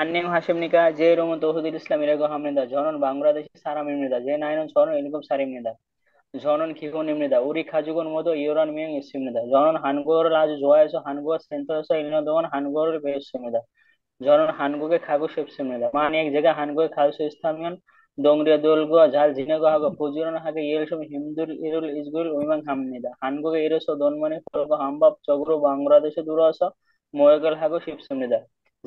안녕 하십니까? 제 이름은 도후딜 이슬람이라고 합니다. 저는 방글라데시 사람입니다. 제 나이는 37살입니다. 저는 기혼입니다. 우리 가족은 모두 11명 있습니다. 저는 한국어를 아주 좋아해서 한국어 센터에서 1년 동안 한국어를 배웠습니다. 저는 한국에 가고 싶습니다. 만약 제가 한국에 갈 수 있다면 동료들과 잘 지내고 하고 부지런하게 열심히 힘들 일을 있기를 의망합니다. 한국에 이래서 돈 많이 벌고 한법적으로 방글라데시에 들어와서 모욕을 하고 싶습니다.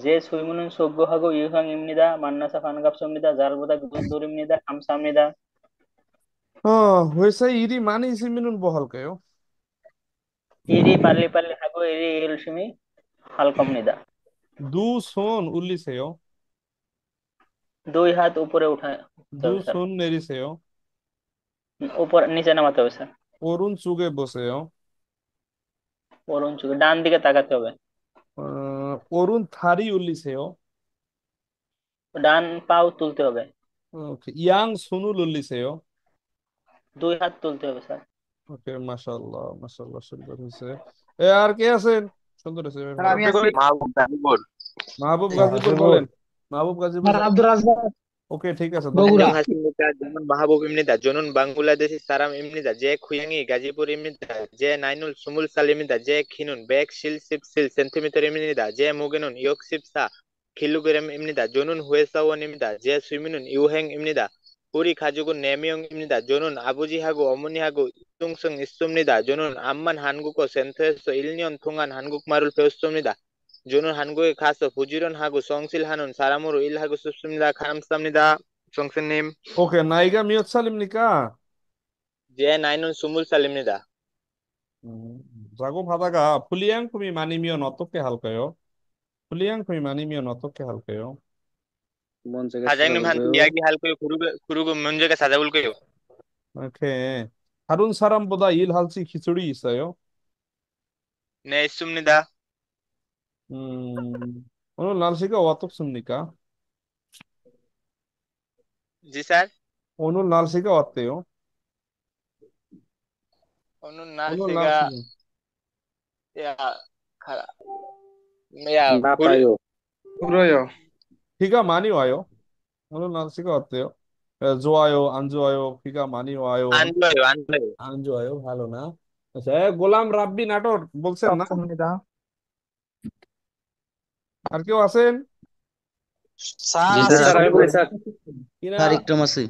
제 소유문은 소구하고 유형입니다. 만나서 반갑습니다. 잘 부탁드립니다. 감사합니다. 회사에 일이 많이 있으면은 뭐 할까요? 일이 빨리빨리 하고 일이 열심히 할 겁니다. 두 손 올리세요. দুই হাত উপরে উঠাতে 두 হবে স্যার। 손 내리세요. উপর নিচে নামাতে হবে স্যার। 오른쪽에 보세요. 오른쪽에 ডান দিকে তাকাতে হবে। 오른 다리 올리세요. ডান পাও তুলতে হবে। 오케이. 양 손을 올리세요. দুই হাত তুলতে হবে স্যার। ওকে, মাশাআল্লাহ মাশাআল্লাহ, সুন্দর হয়েছে। আর কে আছেন? সুন্দর হয়েছে স্যার আমি ভাই। আছি। মাহবুব গাজীপুর। মাহবুব গাজীপুর গাজীপুর। বলেন। মাহবুব গাজীপুর। স্যার আব্দুর রাজ্জাক ওকে ঠিক আছে, বগুড়া। ধন্যবাদ। 안녕 하십니까? 저는 마하복입니다. 저는 방글라데시 사람입니다. 제 고향이 가지পুর입니다. 제 나이는 20살입니다. 제 키는 177cm입니다. 제 무게는 64kg입니다. 저는 회사원입니다. 제 취미는 여행입니다. 우리 가족은 4명입니다. 저는 아버지하고 어머니하고 동생 있습니다. 저는 암만 한국어 센터에서 1년 동안 한국말을 배웠습니다. 저는 한국에 가서 부지런하고 성실하는 사람으로 일하고 싶습니다. 감사합니다. 정선님. 오케이, 나이가 몇 살입니까? 제 나이는 20살입니다. 작업하다가 불량품이 많으면 어떻게 할까요? 불량품이 많으면 어떻게 할까요? 먼저가 사장님한테 찾아보고요. 이야기할 거예요. 그리고 문제가 찾아볼 거예요. 오케이. 다른 사람보다 일할 수 기술이 있어요? 네, 있습니다. 오늘 날씨가 어떻습니까? 지살? 오늘 날씨가 어때요? 오늘 오늘 날씨가 날씨가 야, 가- Kuri, 나빠요. 울어요. 비가 많이 와요. 오늘 날씨가 어때요? 좋아요, 안 좋아요? 비가 많이 와요, Andoyo, Andoyo. 안 좋아요? ভালো না? আচ্ছা, গোলাম রাব্বি নাটোর বলছেন না? 섭습니다. আর কেউ আছেন? স্যার জি জি স্যার আছে স্যার আমি আমি বলি বলছি স্যার। কিনা? স্যার ইকরাম আছি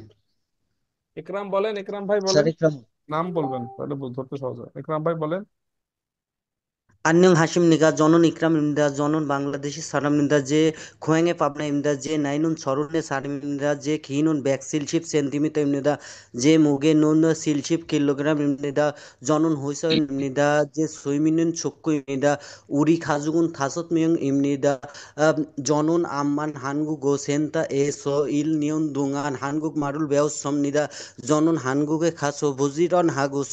একরাম বলেন, একরাম ভাই স্যার বলেন। ইকরাম নাম বলবেন তাহলে ধরতে সহজ হয়। একরাম ভাই বলেন। 안녕 하십니까? 저는 이크람입니다. 저는 방글라데시 사람입니다. 제 고향의 파브나입니다. 제 나이는 34살입니다. 제 키는 170 센티미터입니다. 제 무게는 70 킬로그램입니다. 저는 호서입니다. 제 수위는 축구입니다. 우리 가족은 5명입니다. 저는 암만 한국어 센터에서 1년 동안 한국말을 배웠습니다. 저는 한국에 가서 부지런하고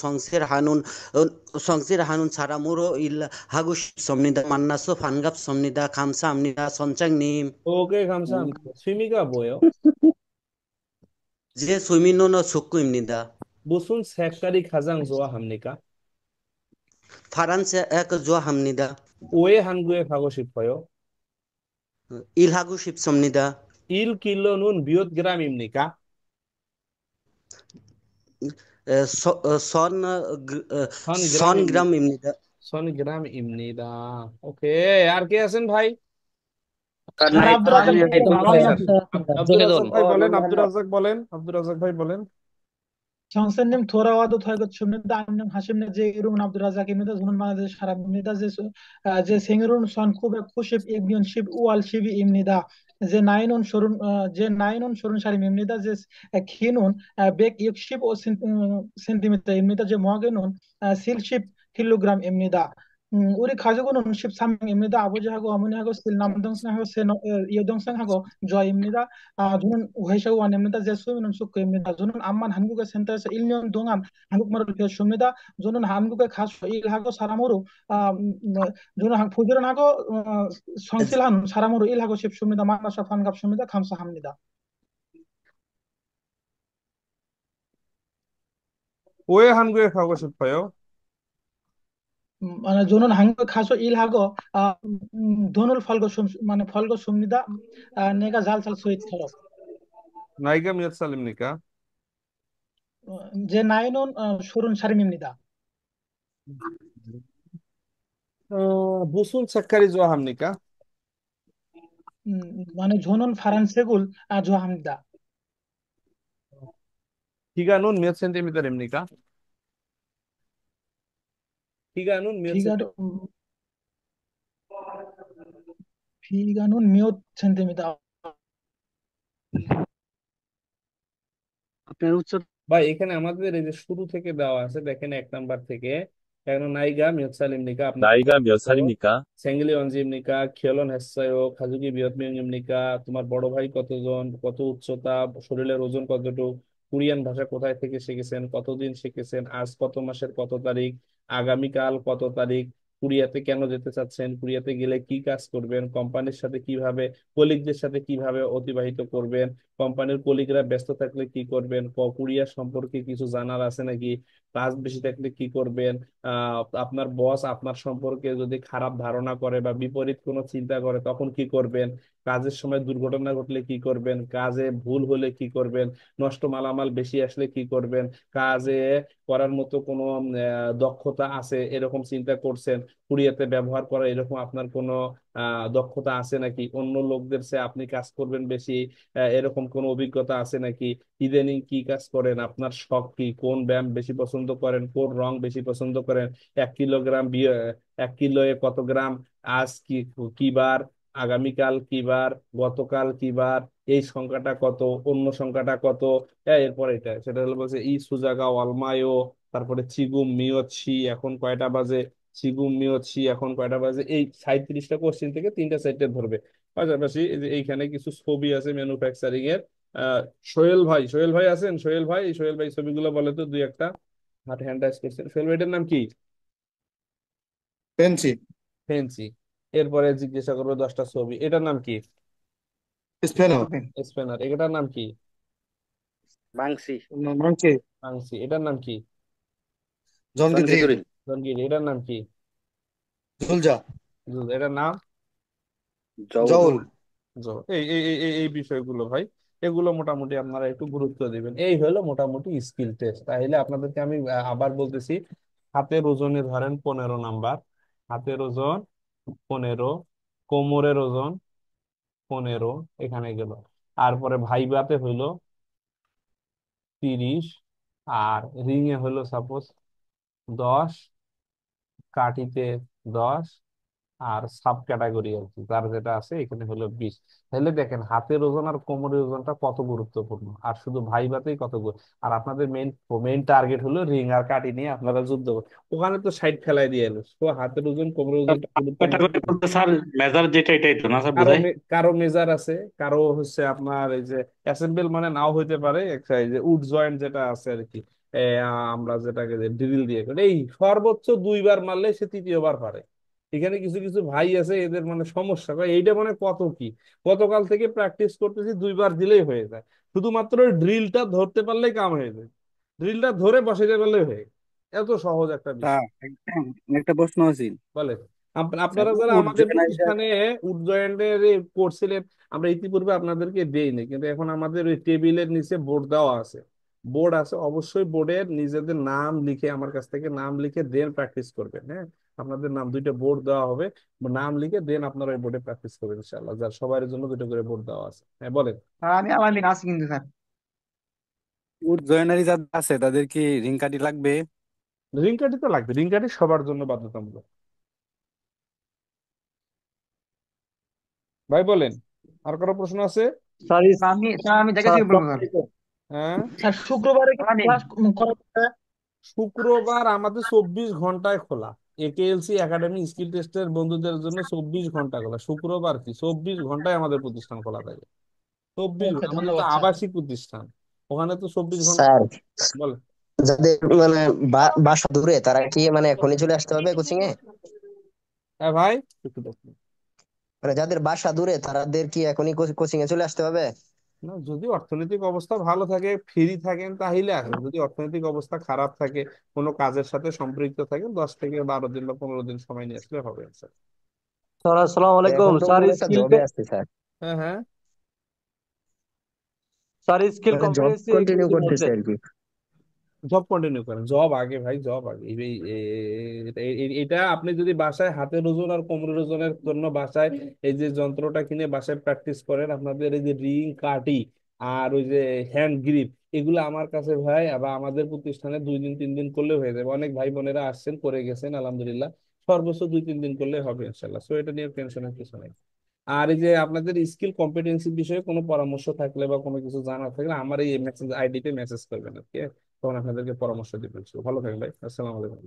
성실하는 사람으로 일하고 싶습니다. 만나서 반갑습니다. 감사합니다. 선장님. 오케이, 감사합니다. 취미가 뭐예요? 제 수민호는 축구입니다. 무슨 색깔이 가장 좋아합니까? 파란색 좋아합니다. 왜 한국에 가고 싶어요? 일하고 싶습니다. 1kg는 몇 gram입니까? 선 그램입니다. 1000g입니다. 오케이, আর কে আছেন ভাই? স্যার নাই আব্দুর রাজ্জাক ভাই বলেন, ভাই আলামিন স্যার। আহমেদ। আব্দুর রাজ্জাক জহিদুল ভাই বলেন, আব্দুর রাজ্জাক বলেন, আব্দুর রাজ্জাক ভাই বলেন। 경선님 돌아와도 되겠습니다. 안녕 하십니다. 제 이름은 압두라작입니다. 저는 바ଂ라데시 사람입니다. 제 생일은 1991년 10월 12일입니다. 제 나이는 30살입니다. 제 키는 165cm입니다. 제 무게는 70kg입니다. 우리 가족은 13명입니다. 아버지하고 어머니하고 남동생하고 여동생하고 저입니다. 저는 회사 원입니다. 제 수입은 축구입니다. 저는 암만 한국어 센터에서 1년 동안 한국말을 배웠습니다. 저는 한국에 가서 일하고 사람으로 저는 부지런하고 성실한 사람으로 일하고 싶습니다. 만나서 반갑습니다. 감사합니다. 왜 한국에 가고 싶어요? 저는 한국에 가서 일하고 돈을 벌고 싶습니다. 내가 잘 살 수 있도록. 나이가 몇 살입니까? 제 나이는 30살입니다. 무슨 색깔이 좋아합니까? 저는 파란색을 좋아합니다. 키가는 몇 센티미터입니까? 키가는 몇 키가는 몇 센티미터? আপনার উচ্চতা ভাই এখানে আমাদের এই যে শুরু থেকে দেওয়া আছে, দেখেন 1 নাম্বার থেকে এখন 나이가 몇 살입니까? আপনার 나이가 몇 살입니까? 생일이 언제입니까? 결혼했어요? 가족이 몇 명입니까? তোমার বড় ভাই কতজন? কত উচ্চতা? শরীরের ওজন কতটুকু? কোরিয়ান ভাষা কোথায় থেকে শিখেছেন? কতদিন শিখেছেন? আজ কত মাসের কত তারিখ? আগামীকাল কত তারিখ? কোরিয়াতে কেন যেতে চাচ্ছেন? কোরিয়াতে গেলে কি কাজ করবেন? কোম্পানির সাথে কিভাবে, কলিগদের সাথে কিভাবে অতিবাহিত করবেন? কোম্পানির কলিগরা ব্যস্ত থাকলে কি করবেন? কোরিয়া সম্পর্কে কিছু জানার আছে নাকি? কাজ বেশি থাকলে কি করবেন? আপনার বস আপনার সম্পর্কে যদি খারাপ ধারণা করে বা বিপরীত কোনো চিন্তা করে তখন কি করবেন? কাজের সময় দুর্ঘটনা ঘটলে কি করবেন? কাজে ভুল হলে কি করবেন? নষ্ট মালামাল বেশি আসলে কি করবেন? কাজে করার মতো কোনো দক্ষতা আছে এরকম চিন্তা করছেন? কুরিয়াতে ব্যবহার করা এরকম আপনার কোনো দক্ষতা আছে নাকি? অন্য লোকদের চেয়ে আপনি কাজ করবেন বেশি, এরকম কোনো অভিজ্ঞতা আছে নাকি? ইদানিং কি কাজ করেন? আপনার শখ কি? কোন ব্যায়াম বেশি পছন্দ করেন? কোন রং বেশি পছন্দ করেন? 1 কিলোগ্রাম 1 কিলোয়ে কত গ্রাম? আজ কি বার? আগামীকাল কি বার? গতকাল কি বার? এই সংখ্যাটা কত? অন্য সংখ্যাটা কত? এরপর এটা সেটা হলো বলছে ই সুজাগা ওয়ালমায়ো, তারপরে চিগুম মিয়চ্ছি এখন কয়টা বাজে? চিগুম মিয়চ্ছি এখন কয়টা বাজে? এই 37টা কোশ্চেন থেকে 3টা সাইডে ধরবে। পাশাপাশি এই যে এইখানে কিছু ছবি আছে ম্যানুফ্যাকচারিং এর। আহ সোহেল ভাই আছেন? সোহেল ভাই ছবিগুলো বলে তো দুই একটা। হাত হ্যান্ড রাইজ করছেন। সোহেল ভাইটার নাম কি? পেন্সি ফেন্সি। এরপরে জিজ্ঞাসা করবো 10টা ছবি। এটার নাম কি? Spanner spanner. এটার নাম কি? মাংসি মাংকি আংসি। এটার নাম কি? জনগিরি জঙ্গির। এটার নাম কি? জুলজা এটার নাম জউল। জউল। এই এই এই এই এই বিষয়গুলো ভাই, এগুলো মোটামুটি আপনারা একটু গুরুত্ব দিবেন। এই হলো মোটামুটি স্কিল টেস্ট। তাহলে আপনাদেরকে আমি আবার বলতেছি, হাতের ওজনে ধরেন 15 নাম্বার, হাতের ওজন 15, কোমরের ওজন 15, এখানে গেল। তারপরে ভাইভাতে হইলো 30, আর রিং এ হইলো সাপোজ 10, কাঠিতে 10, আর সাব ক্যাটাগরি আর কি যার যেটা আছে এখানে হলো 20। তাহলে দেখেন হাতের ওজন আর কোমরের ওজনটা কত গুরুত্বপূর্ণ, আর শুধু ভাইভাতেই কত আর আপনাদের মেইন মেইন টার্গেট হলো রিং আর কাঠি নিয়ে আপনারা যুদ্ধ করেন। ওখানে তো সাইড ফেলাই দিয়ে এলো, তো হাতের ওজন কোমরের ওজনটা গুরুত্বপূর্ণ। ক্যাটাগরি বলতে স্যার মেজার যেটা এটাই তো না স্যার কারো বোঝায়? কারো মেজার আছে, কারো হচ্ছে আপনার এই যে অ্যাসেম্বল মানে নাও হইতে পারে, একটা এই যে উড জয়েন্ট যেটা আছে আর কি, আমরা যেটাকে ড্রিল দিয়ে করি, এই সর্বোচ্চ 2বার মারলে সে 3য় বার পারে। এখানে কিছু কিছু ভাই আছে এদের মানে সমস্যা কয় এইটা মানে কত কি, গতকাল থেকে প্র্যাকটিস করতেছি 2বার দিলেই হয়ে যায়, শুধুমাত্র ড্রিলটা ধরতে পারলেই কাম হয়ে যায়, ড্রিলটা ধরে বসাইতে পারলেই হয়ে যায়। এত সহজ একটা স্যার বিষয়। একটা প্রশ্ন আছে বলে স্যার। আপনারা যারা উড আমাদের জয়েন্টার প্রতিষ্ঠানে উডজয়েন্টের করছিলেন, আমরা ইতিপূর্বে আপনাদেরকে দেইনি, কিন্তু এখন আমাদের ওই টেবিলের নিচে বোর্ড দেওয়া আছে, বোর্ড আছে, অবশ্যই বোর্ডের নিজেদের নাম লিখে আমার কাছ থেকে নাম লিখে দেন প্র্যাকটিস করবেন। হ্যাঁ, আপনাদের নাম 2টা বোর্ড দেওয়া হবে, নাম লিখে দেন আপনারা ওই বোর্ডে প্র্যাকটিস করবেন ইনশাআল্লাহ, যার সবার জন্য 2টা করে বোর্ড দেওয়া আছে। হ্যাঁ বলেন। আমি আলামিন আছি কিন্তু স্যার। উড জয়েনারি যাদের আছে তাদের কি রিং কাঠি লাগবে? রিং কাঠি তো লাগবে, রিং কাঠি সবার জন্য বাধ্যতামূলক। ভাই বলেন, আর কারো প্রশ্ন আছে? স্যার আমি জায়গা থেকে বলবো স্যার। হ্যাঁ, স্যার শুক্রবারে কি আলামিন। ক্লাস করা হবে? শুক্রবার আমাদের 24 ঘন্টায় খোলা, একেএলসি একাডেমি স্কিল টেস্টের বন্ধুদের জন্য 24 ঘন্টা খোলা। শুক্রবার কি 24 ঘন্টায় আমাদের প্রতিষ্ঠান খোলা থাকে, 24 ওকে, আমাদের তো ধন্যবাদ স্যার। আবাসিক প্রতিষ্ঠান, ওখানে তো 24 ঘন্টা। স্যার, বলে যাদের মানে বাসা দূরে তারা কি মানে এখনই চলে আসতে হবে কোচিং এ? হ্যাঁ ভাই, একটু দেখুন। মানে যাদের বাসা দূরে তাদের কি এখনই কোচিং এ চলে আসতে হবে? না, যদি অর্থনৈতিক অবস্থা ভালো থাকে, ফ্রি থাকেন তাহলে আসেন, যদি অর্থনৈতিক অবস্থা খারাপ থাকে, কোনো কাজের সাথে সম্পৃক্ত থাকেন, 10 থেকে 12 দিন বা 15 দিন সময় নিয়ে আসলে হবে স্যার। স্যার আসসালামু আলাইকুম। এখন তো স্যার কোনো একটা স্কিল জবে আসছে স্যার, হ্যাঁ হ্যাঁ, স্যার স্কিল মানে জব কম্পিটেন্সি কন্টিনিউ কি বলছে? করতেছে আর কি। জব কন্টিনিউ করেন, জব আগে ভাই, জব আগে। এটা আপনি যদি বাসায় হাতের ওজন আর কোমরের ওজনের জন্য বাসায় এই যে যন্ত্রটা কিনে বাসায় প্র্যাকটিস করেন, আপনাদের এই যে রিং কাঠি আর ওই যে হ্যান্ড গ্রিপ, এগুলো আমার কাছে ভাই বা আমাদের প্রতিষ্ঠানে 2 দিন 3 দিন করলে হয়ে যাবে। অনেক ভাই বোনেরা আসছেন করে গেছেন আলহামদুলিল্লাহ, সর্বোচ্চ 2-3 দিন করলে হবে ইনশাল্লাহ। সো এটা নিয়ে টেনশনের কিছু নেই। আর এই যে আপনাদের স্কিল কম্পিটেন্সি বিষয়ে কোনো পরামর্শ থাকলে বা কোনো কিছু জানার থাকলে আমার এই মেসেজ আইডিতে মেসেজ করবেন আর কি, তখন আপনাদেরকে পরামর্শ দিবেন। ভালো থাকবেন ভাই, আসসালামু আলাইকুম।